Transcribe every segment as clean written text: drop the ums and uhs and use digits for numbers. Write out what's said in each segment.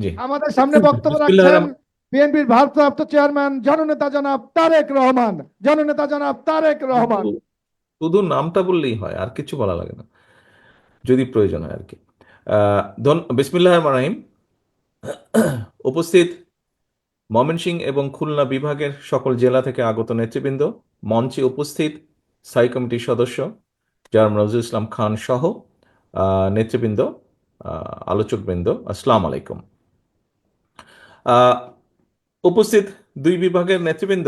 জি। আমাদের সামনে বক্তব্য বিসমিল্লাহির রাখছেন রহমান। বিএনপির ভারপ্রাপ্ত চেয়ারম্যান জননেতা জনাব তারেক রহমান। জননেতা জনাব তারেক শুধু রহমান। শুধু নামটা বললেই হয়, আর কিছু বলা লাগে না, যদি প্রয়োজন হয় আর কি। বিসমিল্লাহির রহমানির রহিম। উপস্থিত ময়মনসিংহ এবং খুলনা বিভাগের সকল জেলা থেকে আগত নেতৃবৃন্দ, মঞ্চে উপস্থিত স্থায়ী কমিটির সদস্য জনাব নজরুল ইসলাম খান সহ নেতৃবৃন্দ, আলোচকবৃন্দ, আসসালামু আলাইকুম। আহ, উপস্থিত দুই বিভাগের নেতৃবৃন্দ,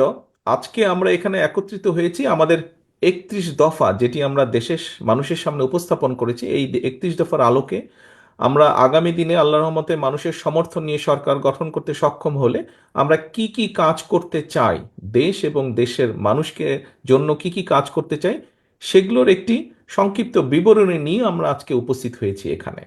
আজকে আমরা এখানে একত্রিত হয়েছি আমাদের 31 দফা, যেটি আমরা দেশের মানুষের সামনে উপস্থাপন করেছি। এই 31 দফার আলোকে আমরা আগামী দিনে আল্লাহর রহমতে মানুষের সমর্থন নিয়ে সরকার গঠন করতে সক্ষম হলে আমরা কি কি কাজ করতে চাই, দেশ এবং দেশের মানুষকে জন্য কি কি কাজ করতে চাই, সেগুলোর একটি সংক্ষিপ্ত বিবরণী নিয়ে আমরা আজকে উপস্থিত হয়েছি এখানে।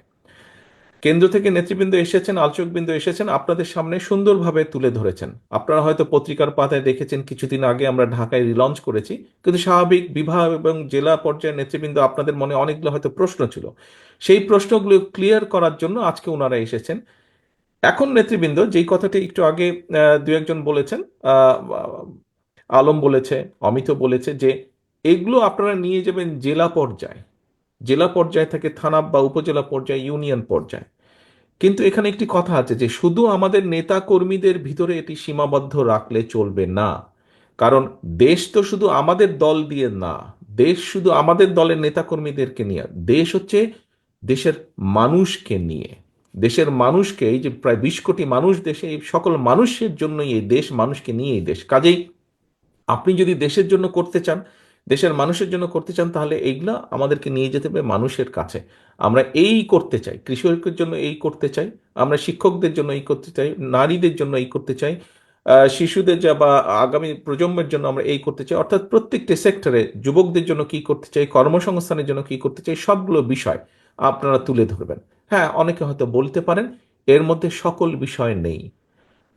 কেন্দ্র থেকে নেতৃবৃন্দ এসেছেন, আলোচকবৃন্দ এসেছেন, আপনাদের সামনে সুন্দরভাবে তুলে ধরেছেন। আপনারা হয়তো পত্রিকার পাতায় দেখেছেন, কিছুদিন আগে আমরা ঢাকায় রিলঞ্চ করেছি, কিন্তু স্বাভাবিক বিভাগ এবং জেলা পর্যায়ের নেতৃবৃন্দ আপনাদের মনে অনেকগুলো হয়তো প্রশ্ন ছিল, সেই প্রশ্নগুলো ক্লিয়ার করার জন্য আজকে ওনারা এসেছেন। এখন নেতৃবৃন্দ যেই কথাটি একটু আগে দু একজন বলেছেন, আহ, আলম বলেছে, অমিত বলেছে, যে এগুলো আপনারা নিয়ে যাবেন জেলা পর্যায়ে, জেলা পর্যায় থেকে থানা বা উপজেলা পর্যায়ে, ইউনিয়ন পর্যায়ে। কিন্তু এখানে একটি কথা আছে যে শুধু আমাদের নেতা কর্মীদের ভিতরে এটি সীমাবদ্ধ রাখলে চলবে না। কারণ দেশ তো শুধু আমাদের দল দিয়ে না, দেশ শুধু আমাদের দলের নেতা কর্মীদেরকে নিয়ে, দেশ হচ্ছে দেশের মানুষকে নিয়ে। দেশের মানুষকে, এই যে প্রায় 20 কোটি মানুষ দেশে, এই সকল মানুষের জন্যই এই দেশ, মানুষকে নিয়ে এই দেশ। কাজেই আপনি যদি দেশের জন্য করতে চান, দেশের মানুষের জন্য করতে চান, তাহলে এইগুলা আমাদেরকে নিয়ে যেতে হবে মানুষের কাছে। আমরা এই করতে চাই, কৃষকের জন্য এই করতে চাই, আমরা শিক্ষকদের জন্য এই করতে চাই, নারীদের জন্য এই করতে চাই, শিশুদের যা বা আগামী প্রজন্মের জন্য আমরা এই করতে চাই, অর্থাৎ প্রত্যেকটি সেক্টরে যুবকদের জন্য কি করতে চাই, কর্মসংস্থানের জন্য কি করতে চাই, সবগুলো বিষয় আপনারা তুলে ধরবেন। হ্যাঁ, অনেকে হয়তো বলতে পারেন এর মধ্যে সকল বিষয় নেই,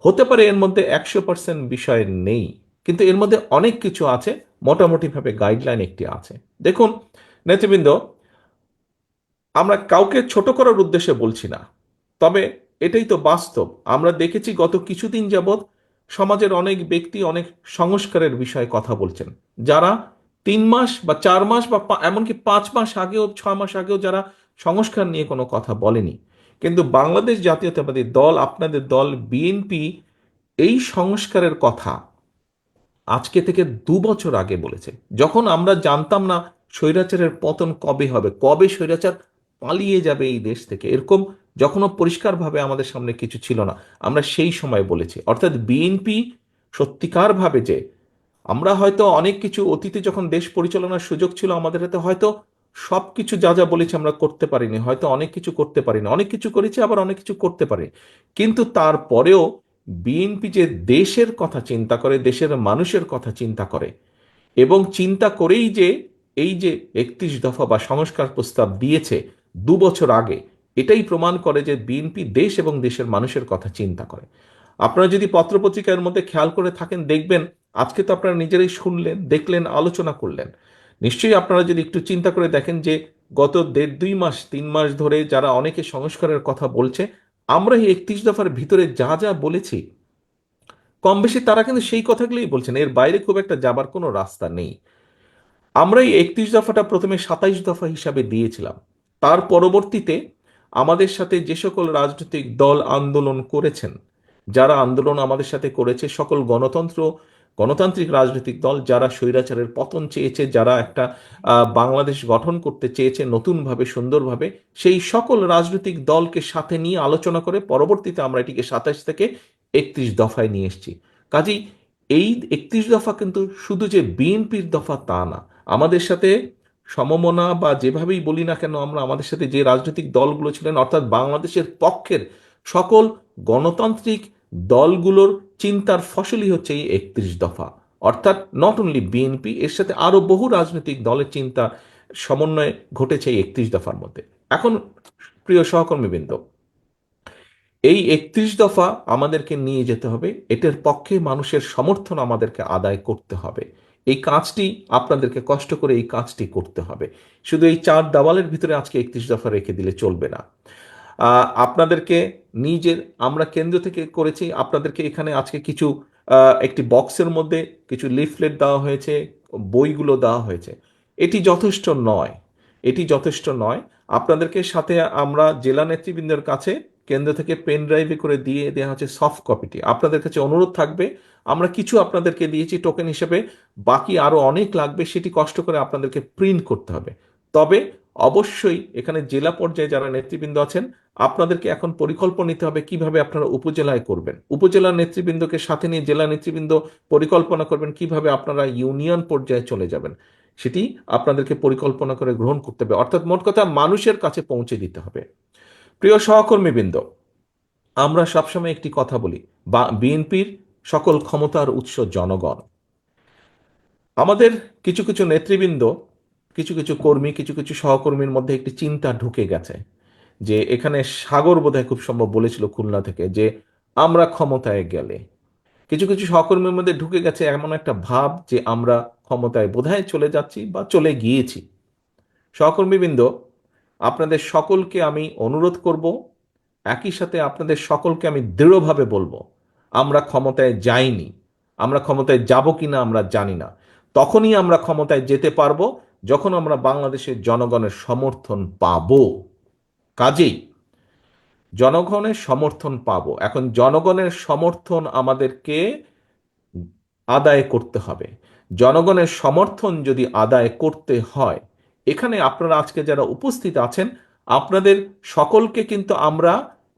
হতে পারে এর মধ্যে 100% বিষয় নেই, কিন্তু এর মধ্যে অনেক কিছু আছে। মোটামুটিভাবে গাইডলাইন একটি আছে। দেখুন নেতৃবৃন্দ, আমরা কাউকে ছোট করার উদ্দেশ্যে বলছি না, তবে এটাই তো বাস্তব। আমরা দেখেছি গত কিছুদিন যাবৎ সমাজের অনেক ব্যক্তি অনেক সংস্কারের বিষয়ে কথা বলছেন, যারা 3 মাস বা 4 মাস বা এমনকি 5 মাস আগেও, 6 মাস আগেও যারা সংস্কার নিয়ে কোনো কথা বলেনি। কিন্তু বাংলাদেশ জাতীয়তাবাদী দল, আপনাদের দল বিএনপি, এই সংস্কারের কথা আজকে থেকে 2 বছর আগে বলেছে, যখন আমরা জানতাম না স্বৈরাচারের পতন কবে হবে, কবে স্বৈরাচার পালিয়ে যাবে এই দেশ থেকে, এরকম যখনও পরিষ্কারভাবে আমাদের সামনে কিছু ছিল না, আমরা সেই সময় বলেছি। অর্থাৎ বিএনপি সত্যিকার ভাবে যে, আমরা হয়তো অনেক কিছু অতীতে যখন দেশ পরিচালনার সুযোগ ছিল আমাদের হাতে, হয়তো সবকিছু যা যা বলেছি আমরা করতে পারিনি, হয়তো অনেক কিছু করতে পারিনি, অনেক কিছু করেছি, আবার অনেক কিছু করতে পারি। কিন্তু তারপরেও বিএনপি যে দেশের কথা চিন্তা করে, দেশের মানুষের কথা চিন্তা করে, এবং চিন্তা করেই যে এই যে 31 দফা বা সংস্কার প্রস্তাব দিয়েছে 2 বছর আগে, এটাই প্রমাণ করে যে বিএনপি দেশ এবং দেশের মানুষের কথা চিন্তা করে। আপনারা যদি পত্রপত্রিকার মধ্যে খেয়াল করে থাকেন, দেখবেন আজকে তো আপনারা নিজেরাই শুনলেন, দেখলেন, আলোচনা করলেন। নিশ্চয়ই আপনারা যদি একটু চিন্তা করে দেখেন যে গত 1.5 2 মাস 3 মাস ধরে যারা অনেকে সংস্কারের কথা বলছে, আমরা এই 31 দফার ভিতরে যা যা বলেছি, কম বেশি তারা কিন্তু সেই কথাগুলোই বলছেন, এর বাইরে খুব একটা যাবার কোনো রাস্তা নেই। আমরা এই 31 দফাটা প্রথমে 27 দফা হিসাবে দিয়েছিলাম। তার পরবর্তীতে আমাদের সাথে যে সকল রাজনৈতিক দল আন্দোলন করেছেন, যারা আন্দোলন আমাদের সাথে করেছে, সকল গণতান্ত্রিক রাজনৈতিক দল যারা স্বৈরাচারের পতন চেয়েছে, যারা একটা বাংলাদেশ গঠন করতে চেয়েছে নতুনভাবে, সুন্দরভাবে, সেই সকল রাজনৈতিক দলকে সাথে নিয়ে আলোচনা করে পরবর্তীতে আমরা এটিকে 27 থেকে 31 দফায় নিয়ে এসেছি। কাজেই এই 31 দফা কিন্তু শুধু যে বিএনপির দফা তা না, আমাদের সাথে সমমনা বা যেভাবেই বলি না কেন, আমরা আমাদের সাথে যে রাজনৈতিক দলগুলো ছিলেন, অর্থাৎ বাংলাদেশের পক্ষের সকল গণতান্ত্রিক দলগুলোর চিন্তার ফসলই হচ্ছে এই 31 দফা। অর্থাৎ নট অনলি বিএনপি, এর সাথে আরো বহু রাজনৈতিক দলের চিন্তা সমন্বয় ঘটেছে এই 31 দফার মধ্যে। এখন প্রিয় সহকর্মীবৃন্দ, এই 31 দফা আমাদেরকে নিয়ে যেতে হবে, এটার পক্ষে মানুষের সমর্থন আমাদেরকে আদায় করতে হবে। এই কাজটি আপনাদেরকে কষ্ট করে এই কাজটি করতে হবে। শুধু এই চার দেওয়ালের ভিতরে আজকে 31 দফা রেখে দিলে চলবে না। আপনাদেরকে নিজের আমরা কেন্দ্র থেকে করেছি, আপনাদেরকে এখানে আজকে কিছু একটি বক্সের মধ্যে কিছু লিফলেট দেওয়া হয়েছে, বইগুলো দেওয়া হয়েছে। এটি যথেষ্ট নয়, এটি যথেষ্ট নয়। আপনাদেরকে সাথে আমরা জেলা নেতৃবৃন্দের কাছে কেন্দ্র থেকে পেন ড্রাইভে করে দিয়ে দেওয়া হচ্ছে সফট কপিটি। আপনাদের কাছে অনুরোধ থাকবে, আমরা কিছু আপনাদেরকে দিয়েছি টোকেন হিসেবে, বাকি আরো অনেক লাগবে, সেটি কষ্ট করে আপনাদেরকে প্রিন্ট করতে হবে। তবে অবশ্যই এখানে জেলা পর্যায়ে যারা নেতৃবৃন্দ আছেন, আপনাদেরকে এখন পরিকল্পনা নিতে হবে কিভাবে আপনারা উপজেলায় করবেন। উপজেলার নেতৃবৃন্দকে সাথে নিয়ে জেলা নেতৃবৃন্দ পরিকল্পনা করবেন কিভাবে আপনারা ইউনিয়ন পর্যায়ে চলে যাবেন, সেটি আপনাদেরকে পরিকল্পনা করে গ্রহণ করতে হবে। অর্থাৎ মোট কথা মানুষের কাছে পৌঁছে দিতে হবে। প্রিয় সহকর্মীবৃন্দ, আমরা সবসময় একটি কথা বলি, বা বিএনপির সকল ক্ষমতার উৎস জনগণ। আমাদের কিছু কিছু নেতৃবৃন্দ, কিছু কিছু কর্মী, কিছু কিছু সহকর্মীর মধ্যে একটি চিন্তা ঢুকে গেছে যে এখানে সাগর বোধহয় খুব সম্ভব বলেছিল খুলনা থেকে, যে আমরা ক্ষমতায় গেলে, কিছু কিছু সহকর্মীর মধ্যে ঢুকে গেছে এমন একটা ভাব যে আমরা ক্ষমতায় বোধহয় চলে যাচ্ছি বা চলে গিয়েছি। সহকর্মীবৃন্দ, আপনাদের সকলকে আমি অনুরোধ করব, একই সাথে আপনাদের সকলকে আমি দৃঢ়ভাবে বলবো, আমরা ক্ষমতায় যাইনি। আমরা ক্ষমতায় যাব কিনা আমরা জানি না। তখনই আমরা ক্ষমতায় যেতে পারবো যখন আমরা বাংলাদেশের জনগণের সমর্থন পাবো। কাজেই জনগণের সমর্থন পাবো। এখন জনগণের সমর্থন আমাদেরকে আদায় করতে হবে। জনগণের সমর্থন যদি আদায় করতে হয়, এখানে আপনারা আজকে যারা উপস্থিত আছেন, আপনাদের সকলকে কিন্তু আমরা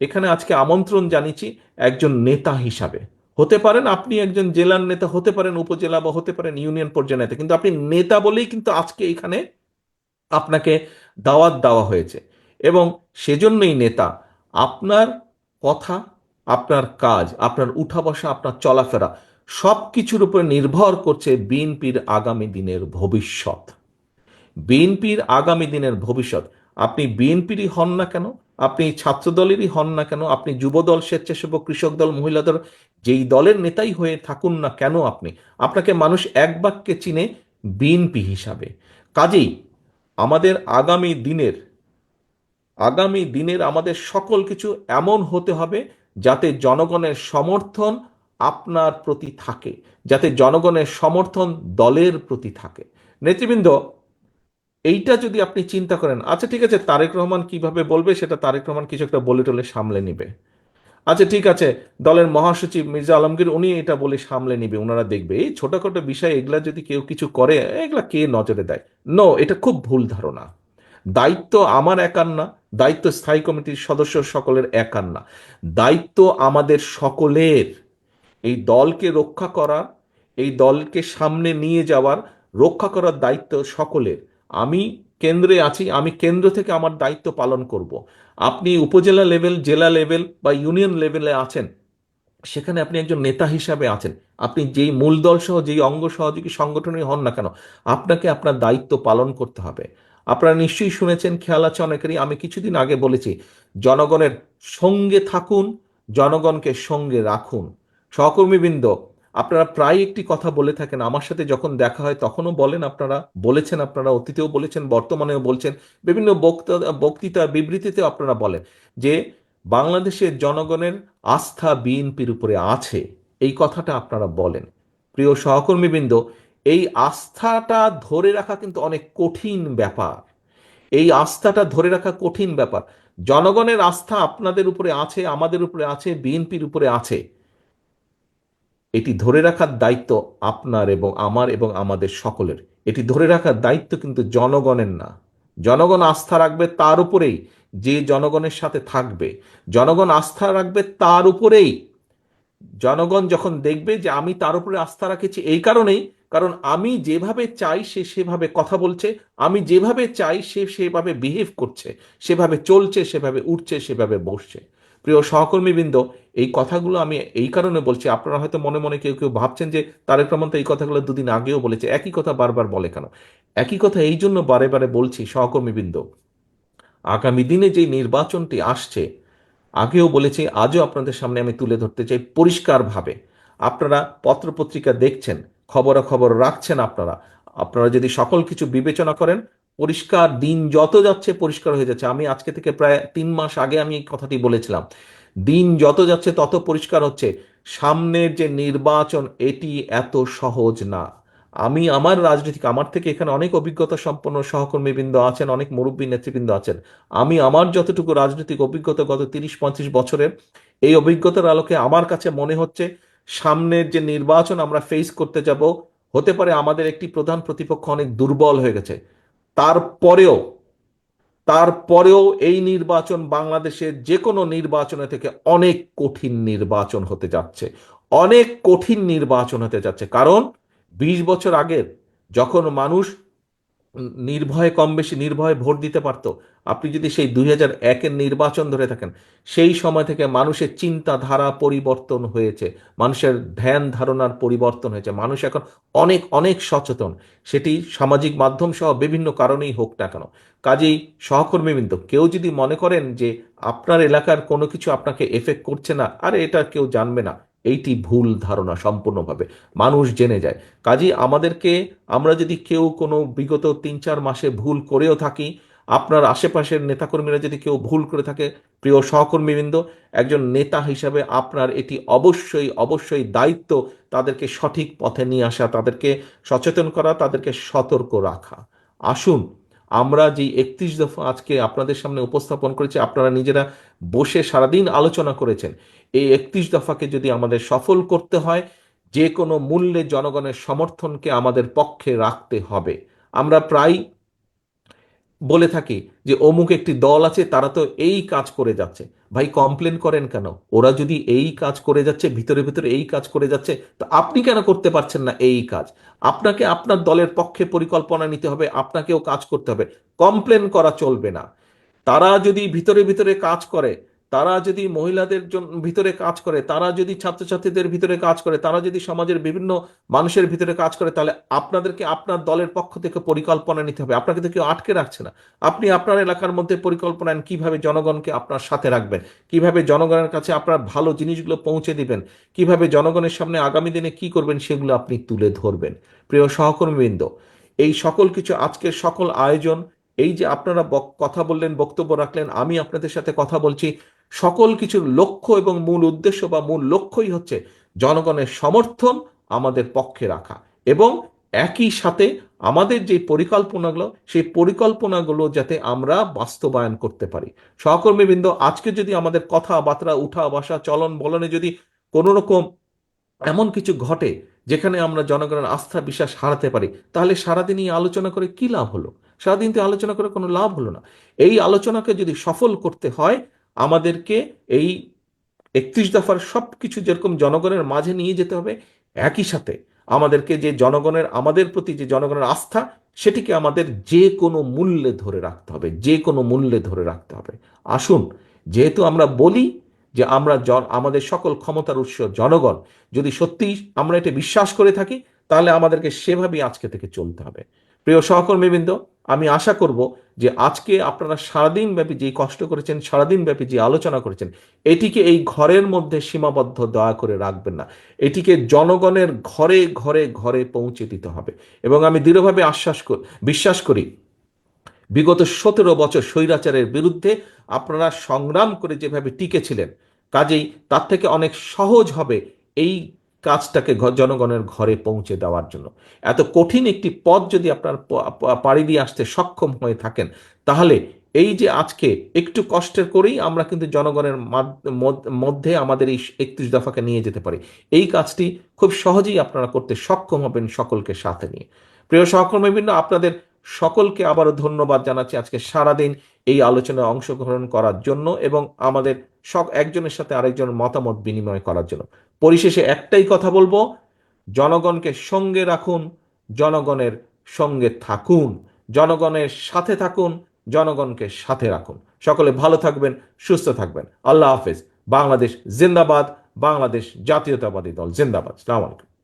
এখানে আজকে আমন্ত্রণ জানিয়েছি একজন নেতা হিসাবে। হতে পারেন আপনি একজন জেলার নেতা, হতে পারেন উপজেলা, বা হতে পারেন ইউনিয়ন পর্যায়ের নেতা, কিন্তু আপনি নেতা বলেই কিন্তু আজকে এখানে আপনাকে দাওয়াত দেওয়া হয়েছে। এবং সেজন্যই নেতা, আপনার কথা, আপনার কাজ, আপনার উঠা বসা, আপনার চলাফেরা সব কিছুর উপর নির্ভর করছে বিএনপির আগামী দিনের ভবিষ্যৎ। বিএনপির আগামী দিনের ভবিষ্যৎ। আপনি বিএনপিরই হন না কেন, আপনি ছাত্র দলেরই হন না কেন, আপনি যুবদল, স্বেচ্ছাসেবক, কৃষক দল, মহিলা দল, যেই দলের নেতাই হয়ে থাকুন না কেন, আপনাকে মানুষ এক বাক্যে চিনে বিএনপি হিসাবে। কাজেই আমাদের আগামী দিনের আমাদের সকল কিছু এমন হতে হবে যাতে জনগণের সমর্থন আপনার প্রতি থাকে, যাতে জনগণের সমর্থন দলের প্রতি থাকে। নেতৃবৃন্দ, এইটা যদি আপনি চিন্তা করেন, আচ্ছা ঠিক আছে, তারেক রহমান কিভাবে বলবে সেটা তারেক রহমান কিছু একটা বলে টলে সামলে নিবে। আচ্ছা ঠিক আছে, দলের মহাসচিব মির্জা আলমগীর উনি এটা বলে সামলে নিবে, ওনারা দেখবে। এই ছোটখাটো বিষয় এগুলা যদি কেউ কিছু করে, এগুলা কে নজরে দেয়? নো, এটা খুব ভুল ধারণা। দায়িত্ব আমার একার না, দায়িত্ব স্থায়ী কমিটির সদস্য সকলের একার না, দায়িত্ব আমাদের সকলের। এই দলকে রক্ষা করা, এই দলকে সামনে নিয়ে যাওয়ার, রক্ষা করার দায়িত্ব সকলের। আমি কেন্দ্রে আছি, আমি কেন্দ্র থেকে আমার দায়িত্ব পালন করব। আপনি উপজেলা লেভেল, জেলা লেভেল বা ইউনিয়ন লেভেলে আছেন, সেখানে আপনি একজন নেতা হিসাবে আছেন। আপনি যেই মূল দল সহ যেই অঙ্গ সহযোগী সংগঠনই হন না কেন, আপনাকে আপনার দায়িত্ব পালন করতে হবে। আপনারা নিশ্চয়ই শুনেছেন, খেয়াল আছে অনেকেরই, আমি কিছুদিন আগে বলেছি, জনগণের সঙ্গে থাকুন, জনগণকে সঙ্গে রাখুন। সহকর্মীবৃন্দ, আপনারা প্রায় একটি কথা বলে থাকেন, আমার সাথে যখন দেখা হয় তখনও বলেন, আপনারা বলেছেন, আপনারা অতীতেও বলেছেন, বর্তমানেও বলছেন, বিভিন্ন বক্তৃতা বিবৃতিতেও আপনারা বলেন যে বাংলাদেশের জনগণের আস্থা বিএনপির উপরে আছে। এই কথাটা আপনারা বলেন। প্রিয় সহকর্মীবৃন্দ, এই আস্থাটা ধরে রাখা কিন্তু অনেক কঠিন ব্যাপার। এই আস্থাটা ধরে রাখা কঠিন ব্যাপার। জনগণের আস্থা আপনাদের উপরে আছে, আমাদের উপরে আছে, বিএনপির উপরে আছে। এটি ধরে রাখার দায়িত্ব আপনার এবং আমার এবং আমাদের সকলের। এটি ধরে রাখার দায়িত্ব কিন্তু জনগণের না। জনগণ আস্থা রাখবে তার উপরেই যে জনগণের সাথে থাকবে। জনগণ আস্থা রাখবে তার উপরেই, জনগণ যখন দেখবে যে আমি তার উপরে আস্থা রাখেছি এই কারণেই, কারণ আমি যেভাবে চাই সে সেভাবে কথা বলছে, আমি যেভাবে চাই সে সেভাবে বিহেভ করছে, সেভাবে চলছে, সেভাবে উঠছে, সেভাবে বসছে। প্রিয় সহকর্মীবৃন্দ, এই কথাগুলো আমি এই কারণে বলছি, আপনারা হয়তো মনে মনে কেউ কেউ ভাবছেন যে তারেক রহমান তো এই কথাগুলো দুদিন আগেও বলেছে, একই কথা বারবার বলে কেন? একই কথা এই জন্য বারে বারে বলছি সহকর্মীবৃন্দ, আগামী দিনে যে নির্বাচনটি আসছে, আগেও বলেছি, আজও আপনাদের সামনে আমি তুলে ধরতে চাই পরিষ্কারভাবে। আপনারা পত্রপত্রিকা দেখছেন, খবরাখবর রাখছেন, আপনারা আপনারা যদি সকল কিছু বিবেচনা করেন, পরিষ্কার, দিন যত যাচ্ছে পরিষ্কার হয়ে যাচ্ছে। আমি আজকে থেকে প্রায় 3 মাস আগে আমি এই কথাটি বলেছিলাম, দিন যত যাচ্ছে তত পরিষ্কার হচ্ছে সামনের যে নির্বাচন এটি এত সহজ না। আমি আমার রাজনীতিক, আমার থেকে এখানে অনেক অভিজ্ঞতা সম্পন্ন সহকর্মীবৃন্দ আছেন, অনেক মুরব্বী নেতৃবৃন্দ আছেন। আমি আমার যতটুকু রাজনৈতিক অভিজ্ঞতা গত 30-35 বছরের, এই অভিজ্ঞতার আলোকে আমার কাছে মনে হচ্ছে সামনের যে নির্বাচন আমরা ফেস করতে যাব, হতে পারে আমাদের একটি প্রধান প্রতিপক্ষ অনেক দুর্বল হয়ে গেছে, তারপরেও তারপরেও এই নির্বাচন বাংলাদেশের যে কোনো নির্বাচনের থেকে অনেক কঠিন নির্বাচন হতে যাচ্ছে, অনেক কঠিন নির্বাচন হতে যাচ্ছে। কারণ 20 বছর আগের যখন মানুষ নির্ভয়ে, কম বেশি নির্ভয়ে ভোট দিতে পারত, আপনি যদি সেই 2001-এর নির্বাচন ধরে থাকেন, সেই সময় থেকে মানুষের চিন্তাধারা পরিবর্তন হয়েছে, মানুষের ধ্যান ধারণার পরিবর্তন হয়েছে, মানুষ এখন অনেক অনেক সচেতন, সেটি সামাজিক মাধ্যম সহ বিভিন্ন কারণেই হোক না কেন। কাজেই সহকর্মীবৃন্দ, কেউ যদি মনে করেন যে আপনার এলাকার কোনো কিছু আপনাকে এফেক্ট করছে না, আরে এটা কেউ জানবে না, এইটি ভুল ধারণা সম্পূর্ণভাবে, মানুষ জেনে যায়। কাজেই আমাদেরকে, আমরা যদি কেউ কোনো বিগত 3-4 মাসে ভুল করেও থাকি, আপনার আশেপাশের নেতাকর্মীরা যদি কেউ ভুল করে থাকে, প্রিয় সহকর্মীবৃন্দ, একজন নেতা হিসাবে আপনার এটি অবশ্যই অবশ্যই দায়িত্ব তাদেরকে সঠিক পথে নিয়ে আসা, তাদেরকে সচেতন করা, তাদেরকে সতর্ক রাখা। আসুন, আমরা যে 31 দফা আজকে আপনাদের সামনে উপস্থাপন করেছি, আপনারা নিজেরা বসে সারাদিন আলোচনা করেছেন, এই 31 দফাকে যদি আমাদের সফল করতে হয়, যে কোনো মূল্যে জনগণের সমর্থনকে আমাদের পক্ষে রাখতে হবে। আমরা প্রায় বলে থাকি যে অমুক একটি দল আছে, তারা তো এই কাজ করে যাচ্ছে। ভাই, কমপ্লেন করেন কেন? ওরা যদি এই কাজ করে যাচ্ছে, ভিতরে ভিতরে এই কাজ করে যাচ্ছে, তো আপনি কেন করতে পারছেন না এই কাজ? আপনাকে আপনার দলের পক্ষে পরিকল্পনা নিতে হবে, আপনাকেও কাজ করতে হবে, কমপ্লেন করা চলবে না। তারা যদি ভিতরে ভিতরে কাজ করে, তারা যদি মহিলাদের জন্য ভিতরে কাজ করে, তারা যদি ছাত্রছাত্রীদের ভিতরে কাজ করে, তারা যদি সমাজের বিভিন্ন মানুষের ভিতরে কাজ করে, তাহলে আপনাদেরকে আপনার দলের পক্ষ থেকে পরিকল্পনা নিতে হবে। আপনাকে তো কেউ আটকে রাখছে না। আপনি আপনার এলাকার মধ্যে পরিকল্পনা নেন, কিভাবে জনগণকে আপনার সাথে রাখবেন, কিভাবে জনগণের কাছে আপনার ভালো জিনিসগুলো পৌঁছে দিবেন, কিভাবে জনগণের সামনে আগামী দিনে কি করবেন সেগুলো আপনি তুলে ধরবেন। প্রিয় সহকর্মীবৃন্দ, এই সকল কিছু, আজকের সকল আয়োজন, এই যে আপনারা কথা বললেন, বক্তব্য রাখলেন, আমি আপনাদের সাথে কথা বলছি, সকল কিছুর লক্ষ্য এবং মূল উদ্দেশ্য বা মূল লক্ষ্যই হচ্ছে জনগণের সমর্থন আমাদের পক্ষে রাখা, এবং একই সাথে আমাদের যে পরিকল্পনাগুলো, সেই পরিকল্পনাগুলো যাতে আমরা বাস্তবায়ন করতে পারি। সহকর্মীবৃন্দ, আজকে যদি আমাদের কথাবার্তা, উঠা বসা, চলন বলনে যদি কোনো রকম এমন কিছু ঘটে যেখানে আমরা জনগণের আস্থা বিশ্বাস হারাতে পারি, তাহলে সারাদিন এই আলোচনা করে কি লাভ হলো? সারাদিন তো আলোচনা করে কোনো লাভ হলো না। এই আলোচনাকে যদি সফল করতে হয়, আমাদেরকে এই 31 দফার সবকিছু যেরকম জনগণের মাঝে নিয়ে যেতে হবে, একই সাথে আমাদেরকে যে জনগণের, আমাদের প্রতি যে জনগণের আস্থা, সেটিকে আমাদের যে কোনো মূল্যে ধরে রাখতে হবে, যে কোনো মূল্যে ধরে রাখতে হবে। আসুন, যেহেতু আমরা বলি যে আমরা আমাদের সকল ক্ষমতার উৎস জনগণ, যদি সত্যিই আমরা এটা বিশ্বাস করে থাকি, তাহলে আমাদেরকে সেভাবেই আজকে থেকে চলতে হবে। প্রিয় সহকর্মীবৃন্দ, আমি আশা করব যে আজকে আপনারা সারাদিন ব্যাপী যে কষ্ট করেছেন, সারাদিন ব্যাপী যে আলোচনা করেছেন, এটিকে এই ঘরের মধ্যে সীমাবদ্ধ দয়া করে রাখবেন না। এটিকে জনগণের ঘরে ঘরে ঘরে পৌঁছে দিতে হবে। এবং আমি দৃঢ়ভাবে বিশ্বাস করি, বিগত 17 বছর স্বৈরাচারের বিরুদ্ধে আপনারা সংগ্রাম করে যেভাবে টিকেছিলেন, কাজেই তার থেকে অনেক সহজ হবে এই কাজটাকে জনগণের ঘরে পৌঁছে দেওয়ার জন্য। এত কঠিন একটি পথ যদি আপনার পাড়ি দিয়ে আসতে সক্ষম হয়ে থাকেন, তাহলে এই যে আজকে একটু কষ্টের করেই আমরা কিন্তু জনগণের মধ্যে আমাদের এই 31 দফাকে নিয়ে যেতে পারি। এই কাজটি খুব সহজেই আপনারা করতে সক্ষম হবেন সকলকে সাথে নিয়ে। প্রিয় সহকর্মীবৃন্দ, আপনাদের সকলকে আবারও ধন্যবাদ জানাচ্ছি আজকে সারাদিন এই আলোচনায় অংশগ্রহণ করার জন্য, এবং আমাদের সব একজনের সাথে আরেকজনের মতামত বিনিময় করার জন্য। পরিশেষে একটাই কথা বলবো, জনগণকে সঙ্গে রাখুন, জনগণের সঙ্গে থাকুন, জনগণের সাথে থাকুন, জনগণকে সাথে রাখুন। সকলে ভালো থাকবেন, সুস্থ থাকবেন। আল্লাহ হাফেজ। বাংলাদেশ জিন্দাবাদ। বাংলাদেশ জাতীয়তাবাদী দল জিন্দাবাদ। আসসালামু আলাইকুম।